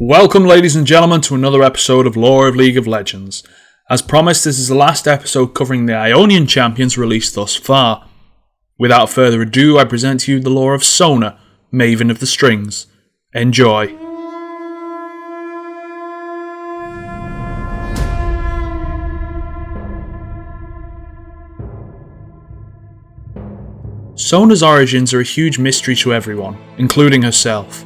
Welcome, ladies and gentlemen, to another episode of Lore of League of Legends. As promised, this is the last episode covering the Ionian champions released thus far. Without further ado, I present to you the lore of Sona, Maven of the Strings. Enjoy. Sona's origins are a huge mystery to everyone, including herself.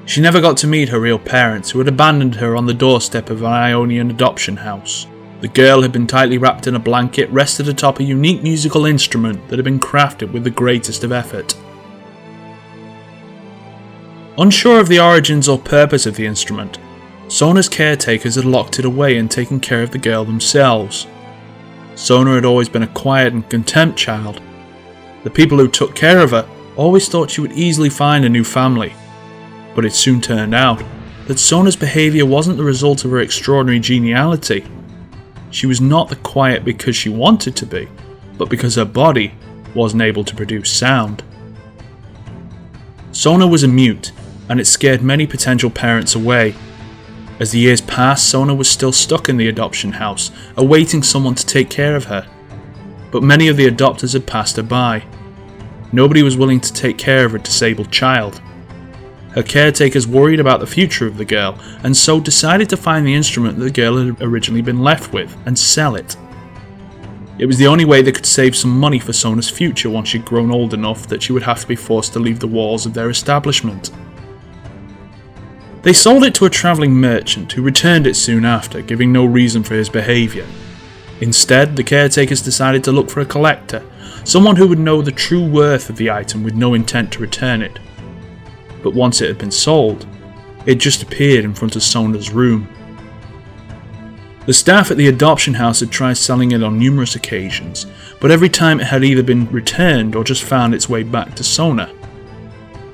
She never got to meet her real parents, who had abandoned her on the doorstep of an Ionian adoption house. The girl had been tightly wrapped in a blanket, rested atop a unique musical instrument that had been crafted with the greatest of effort. Unsure of the origins or purpose of the instrument, Sona's caretakers had locked it away and taken care of the girl themselves. Sona had always been a quiet and content child. The people who took care of her always thought she would easily find a new family. But it soon turned out that Sona's behaviour wasn't the result of her extraordinary geniality. She was not the quiet because she wanted to be, but because her body wasn't able to produce sound. Sona was a mute, and it scared many potential parents away. As the years passed, Sona was still stuck in the adoption house, awaiting someone to take care of her. But many of the adopters had passed her by. Nobody was willing to take care of a disabled child. Her caretakers worried about the future of the girl, and so decided to find the instrument that the girl had originally been left with, and sell it. It was the only way they could save some money for Sona's future once she'd grown old enough that she would have to be forced to leave the walls of their establishment. They sold it to a travelling merchant, who returned it soon after, giving no reason for his behaviour. Instead, the caretakers decided to look for a collector, someone who would know the true worth of the item with no intent to return it. But once it had been sold, it just appeared in front of Sona's room. The staff at the adoption house had tried selling it on numerous occasions, but every time it had either been returned or just found its way back to Sona.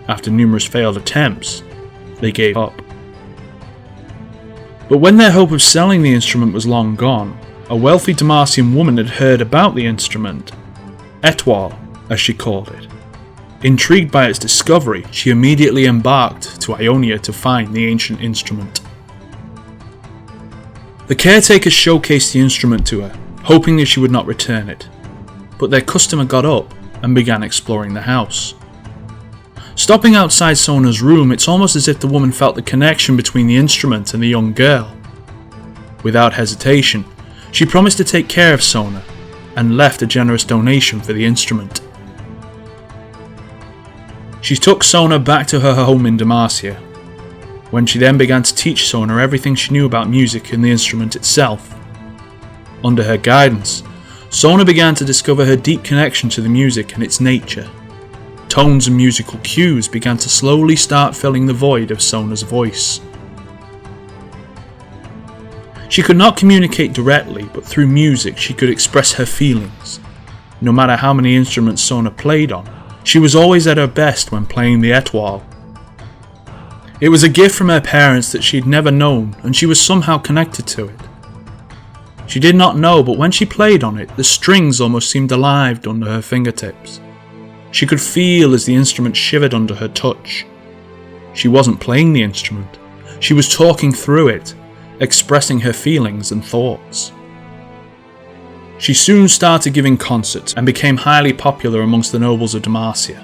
After numerous failed attempts, they gave up. But when their hope of selling the instrument was long gone, a wealthy Demacian woman had heard about the instrument, Etoile, as she called it. Intrigued by its discovery, she immediately embarked to Ionia to find the ancient instrument. The caretakers showcased the instrument to her, hoping that she would not return it, but their customer got up and began exploring the house. Stopping outside Sona's room, it's almost as if the woman felt the connection between the instrument and the young girl. Without hesitation, she promised to take care of Sona, and left a generous donation for the instrument. She took Sona back to her home in Demacia, when she then began to teach Sona everything she knew about music and the instrument itself. Under her guidance, Sona began to discover her deep connection to the music and its nature. Tones and musical cues began to slowly start filling the void of Sona's voice. She could not communicate directly, but through music she could express her feelings. No matter how many instruments Sona played on, she was always at her best when playing the Etoile. It was a gift from her parents that she had never known, and she was somehow connected to it. She did not know, but when she played on it, the strings almost seemed alive under her fingertips. She could feel as the instrument shivered under her touch. She wasn't playing the instrument, she was talking through it, expressing her feelings and thoughts. She soon started giving concerts and became highly popular amongst the nobles of Demacia.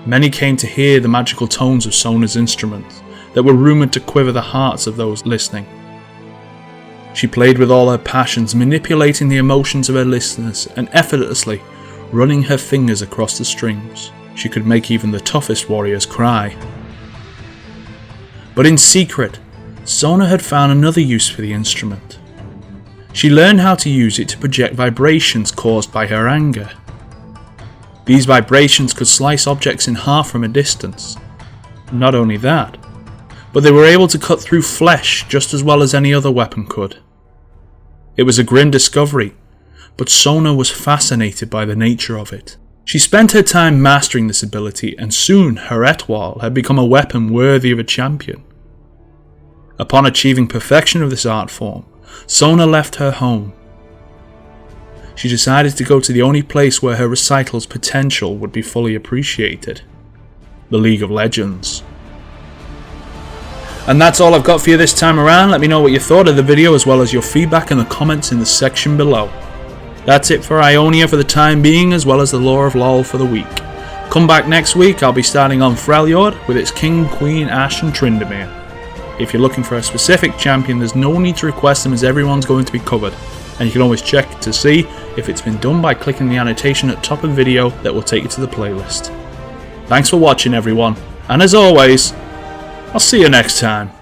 Many came to hear the magical tones of Sona's instruments that were rumoured to quiver the hearts of those listening. She played with all her passions, manipulating the emotions of her listeners and effortlessly running her fingers across the strings. She could make even the toughest warriors cry. But in secret, Sona had found another use for the instrument. She learned how to use it to project vibrations caused by her anger. These vibrations could slice objects in half from a distance. Not only that, but they were able to cut through flesh just as well as any other weapon could. It was a grim discovery, but Sona was fascinated by the nature of it. She spent her time mastering this ability, and soon her Etoile had become a weapon worthy of a champion. Upon achieving perfection of this art form, Sona left her home. She decided to go to the only place where her recital's potential would be fully appreciated, the League of Legends. And that's all I've got for you this time around. Let me know what you thought of the video as well as your feedback in the comments in the section below. That's it for Ionia for the time being, as well as the lore of LoL for the week. Come back next week, I'll be starting on Freljord with its King, Queen, Ashe and Tryndamere. If you're looking for a specific champion, there's no need to request them as everyone's going to be covered, and you can always check to see if it's been done by clicking the annotation at the top of the video that will take you to the playlist. Thanks for watching everyone, and as always, I'll see you next time.